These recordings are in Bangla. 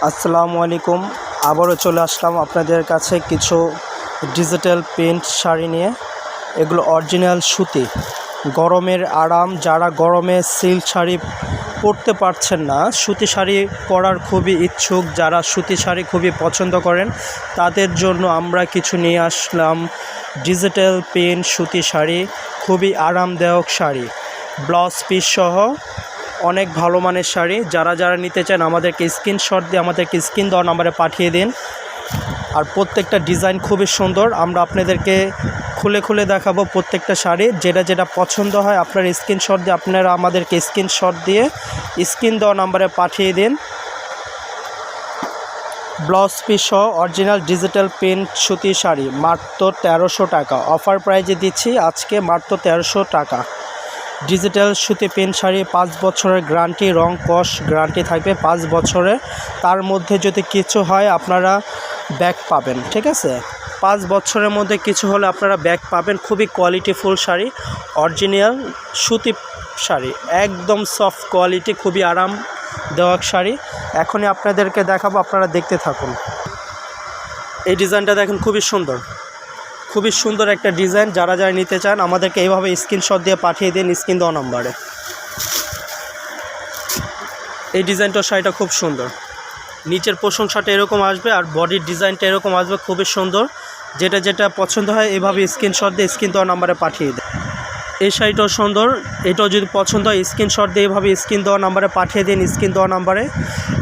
আসসালামু আলাইকুম। আবারও চলে আসলাম আপনাদের কাছে কিছু ডিজিটাল প্রিন্ট শাড়ি নিয়ে। এগুলো অরিজিনাল সুতি, গরমের আরাম। যারা গরমে সিল্ক শাড়ি পরতে পারছেন না, সুতি শাড়ি পরার খুবই ইচ্ছুক, যারা সুতি শাড়ি খুবই পছন্দ করেন, তাদের জন্য আমরা কিছু নিয়ে আসলাম ডিজিটাল প্রিন্ট সুতি শাড়ি। খুবই আরামদায়ক শাড়ি, ব্লাউজ পিস সহ অনেক ভালো মানের শাড়ি। যারা নিতে চান আমাদেরকে স্ক্রিনশট দিয়ে আমাদেরকে স্ক্রিন দেওয়া নাম্বারে পাঠিয়ে দিন। আর প্রত্যেকটা ডিজাইন খুবই সুন্দর, আমরা আপনাদেরকে খুলে দেখাবো প্রত্যেকটা শাড়ি। যেটা পছন্দ হয় আপনার স্ক্রিনশট দিয়ে আপনারা আমাদেরকে স্ক্রিনশট দিয়ে স্ক্রিন দেওয়া নাম্বারে পাঠিয়ে দিন। ব্লাউজ পিস সহ অরিজিনাল ডিজিটাল প্রিন্ট সুতি শাড়ি মাত্র 1300 টাকা। অফার প্রাইজে দিচ্ছি আজকে মাত্র 1300 টাকা। ডিজিটাল সুতি প্রিন্ট শাড়ি 5 বছরের গ্যারান্টি, রং কস গ্যারান্টি থাকবে 5 বছরের। তার মধ্যে যদি কিছু হয় আপনারা ব্যাক পাবেন, ঠিক আছে? 5 বছরের মধ্যে কিছু হলে আপনারা ব্যাক পাবেন। খুবই কোয়ালিটিফুল শাড়ি, অরিজিনাল সুতি শাড়ি, একদম সফট কোয়ালিটি, খুবই আরামদায়ক শাড়ি। এখনই আপনাদেরকে দেখাবো, আপনারা দেখতে থাকুন। এই ডিজাইনটা দেখেন, খুবই সুন্দর একটা ডিজাইন। যারা নিতে চান আমাদেরকে এইভাবে স্ক্রিনশট দিয়ে পাঠিয়ে দিন স্ক্রিন দেওয়া নম্বরে। এই ডিজাইনটার শাড়িটা খুব সুন্দর, নিচের প্রশংসাটা এরকম আসবে আর বডির ডিজাইনটা এরকম আসবে, খুবই সুন্দর। যেটা পছন্দ হয় এইভাবে স্ক্রিনশট দিয়ে স্ক্রিন দেওয়া নম্বরে পাঠিয়ে দিন। এই শাড়িটাও সুন্দর, এটাও যদি পছন্দ হয় স্ক্রিনশট দিয়ে এইভাবে স্ক্রিন দেওয়া নাম্বারে পাঠিয়ে দিন স্ক্রিন দেওয়া নাম্বারে।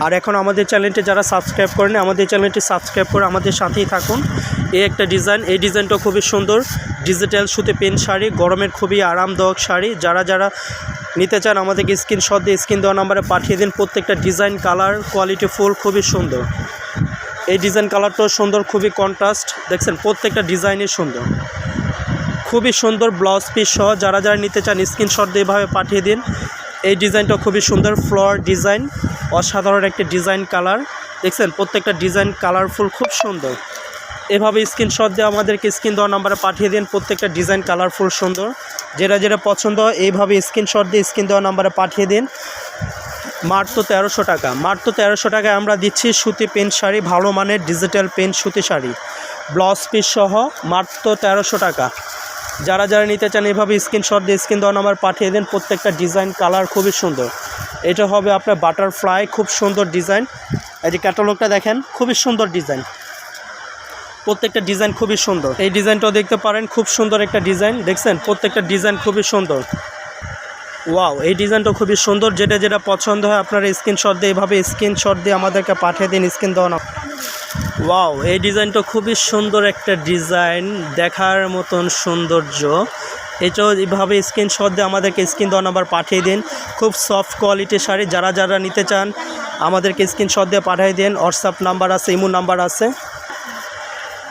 আর এখন আমাদের চ্যানেলটি যারা সাবস্ক্রাইব করেন আমাদের চ্যানেলটি সাবস্ক্রাইব করে আমাদের সাথেই থাকুন। এই একটা ডিজাইন, এই ডিজাইনটাও খুবই সুন্দর। ডিজিটাল সুতি প্রিন্ট শাড়ি, গরমের খুবই আরামদায়ক শাড়ি। যারা নিতে চান আমাদেরকে স্ক্রিনশট দিয়ে স্ক্রিন দেওয়া নাম্বারে পাঠিয়ে দিন। প্রত্যেকটা ডিজাইন কালার কোয়ালিটি ফুল, খুবই সুন্দর। এই ডিজাইন কালারটাও সুন্দর, খুবই কন্ট্রাস্ট, দেখছেন প্রত্যেকটা ডিজাইনই সুন্দর, খুবই সুন্দর। ব্লাউজ পিস সহ যারা নিতে চান স্ক্রিনশট দিয়ে এভাবে পাঠিয়ে দিন। এই ডিজাইনটা খুবই সুন্দর, ফ্লোর ডিজাইন, অসাধারণ একটা ডিজাইন কালার, দেখছেন প্রত্যেকটা ডিজাইন কালারফুল, খুব সুন্দর। এভাবে স্ক্রিনশট দিয়ে আমাদেরকে স্ক্রিন দেওয়া নাম্বারে পাঠিয়ে দিন। প্রত্যেকটা ডিজাইন কালারফুল সুন্দর। যেটা পছন্দ হয় এইভাবে স্ক্রিনশট দিয়ে স্ক্রিন দেওয়া নাম্বারে পাঠিয়ে দিন। মাত্র 1300 টাকা। মাত্র 1300 টাকায় আমরা দিচ্ছি সুতি প্রিন্ট শাড়ি, ভালো মানের ডিজিটাল প্রিন্ট সুতি শাড়ি, ব্লাউজ পিস সহ মাত্র 1300 টাকা। যারা নিতে চান এভাবে স্ক্রিনশট দিয়ে স্ক্রিন দেওয়া নাম্বার পাঠিয়ে দিন। প্রত্যেকটা ডিজাইন কালার খুবই সুন্দর। এটা হবে আপনার বাটারফ্লাই, খুব সুন্দর ডিজাইন। এই যে ক্যাটালগটা দেখেন, খুবই সুন্দর ডিজাইন, প্রত্যেকটা ডিজাইন খুবই সুন্দর। এই ডিজাইনটাও দেখতে পারেন, খুব সুন্দর একটা ডিজাইন, দেখছেন প্রত্যেকটা ডিজাইন খুবই সুন্দর। ওয়াও, এই ডিজাইনটা খুবই সুন্দর। যেটা পছন্দ হয় আপনারা স্ক্রিনশট দিয়ে এইভাবে স্ক্রিনশট দিয়ে আমাদেরকে পাঠিয়ে দিন স্ক্রিন দেওয়া নাম্বার। ওয়াও, এই ডিজাইনটা খুবই সুন্দর একটা ডিজাইন, দেখার মতন সৌন্দর্য। এটাও এইভাবে স্ক্রিনশট দিয়ে আমাদেরকে স্ক্রিন দেওয়া নাম্বার পাঠিয়ে দিন। খুব সফট কোয়ালিটির শাড়ি। যারা নিতে চান আমাদেরকে স্ক্রিনশট দিয়ে পাঠিয়ে দিন। হোয়াটসঅ্যাপ নাম্বার আছে, ইমো নাম্বার আছে।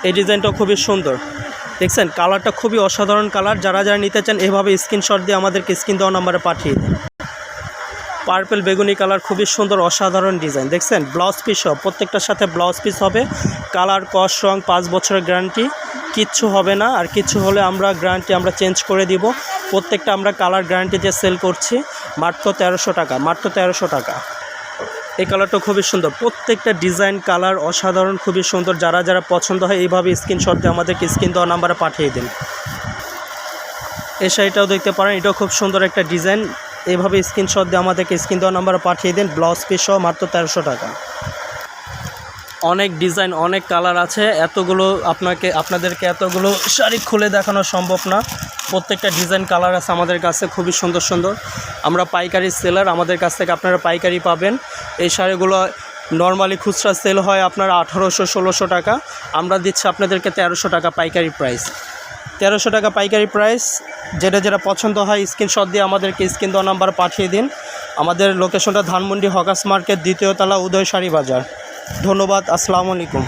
এই ডিজাইনটা খুবই সুন্দর, দেখছেন কালারটা খুবই অসাধারণ কালার। যারা নিতে চান এভাবে স্ক্রিনশট দিয়ে আমাদেরকে স্ক্রিন দেওয়া নাম্বারে পাঠিয়ে দিন। পার্পল বেগুনি কালার, খুবই সুন্দর অসাধারণ ডিজাইন, দেখছেন ব্লাউজ পিস সহ প্রত্যেকটার সাথে ব্লাউজ পিস হবে। কালার কস রং 5 বছরের গ্যারান্টি, কিচ্ছু হবে না। আর কিছু হলে আমরা গ্যারান্টি আমরা চেঞ্জ করে দিব। প্রত্যেকটা আমরা কালার গ্যারান্টি দিয়ে সেল করছি মাত্র 1300 টাকা। মাত্র 1300 টাকা। এই কালারটা খুবই সুন্দর, প্রত্যেকটা ডিজাইন কালার অসাধারণ, খুবই সুন্দর। যারা পছন্দ হয় এইভাবে স্ক্রিনশট দিয়ে আমাদেরকে স্ক্রিন দেওয়া নাম্বারে পাঠিয়ে দিন। এই শাড়িটাও দেখতে পারেন, এটাও খুব সুন্দর একটা ডিজাইন। এইভাবে স্ক্রিনশট দিয়ে আমাদেরকে স্ক্রিন দেওয়া নাম্বারে পাঠিয়ে দিন। ব্লাউজ পিস সহ মাত্র 1300 টাকা। অনেক ডিজাইন, অনেক কালার আছে, আপনাদেরকে এতগুলো শাড়ি খুলে দেখানো সম্ভব না। প্রত্যেকটা ডিজাইন কালার আছে আমাদের কাছে, খুবই সুন্দর সুন্দর। আমরা পাইকারি সেলার, আমাদের কাছ থেকে আপনারা পাইকারি পাবেন। এই শাড়িগুলো নর্মালি খুচরা সেল হয় আপনার 1800-1600 টাকা, আমরা দিচ্ছি আপনাদেরকে 1300 টাকা পাইকারি প্রাইস। 1300 টাকা পাইকারি প্রাইস। যেটা পছন্দ হয় স্ক্রিনশট দিয়ে আমাদেরকে স্ক্রিন দেওয়া নাম্বার পাঠিয়ে দিন। আমাদের লোকেশনটা ধানমন্ডি হকার্স মার্কেট, 2য় তলা, উদয় শাড়ি বাজার। ধন্যবাদ, আসসালামু আলাইকুম।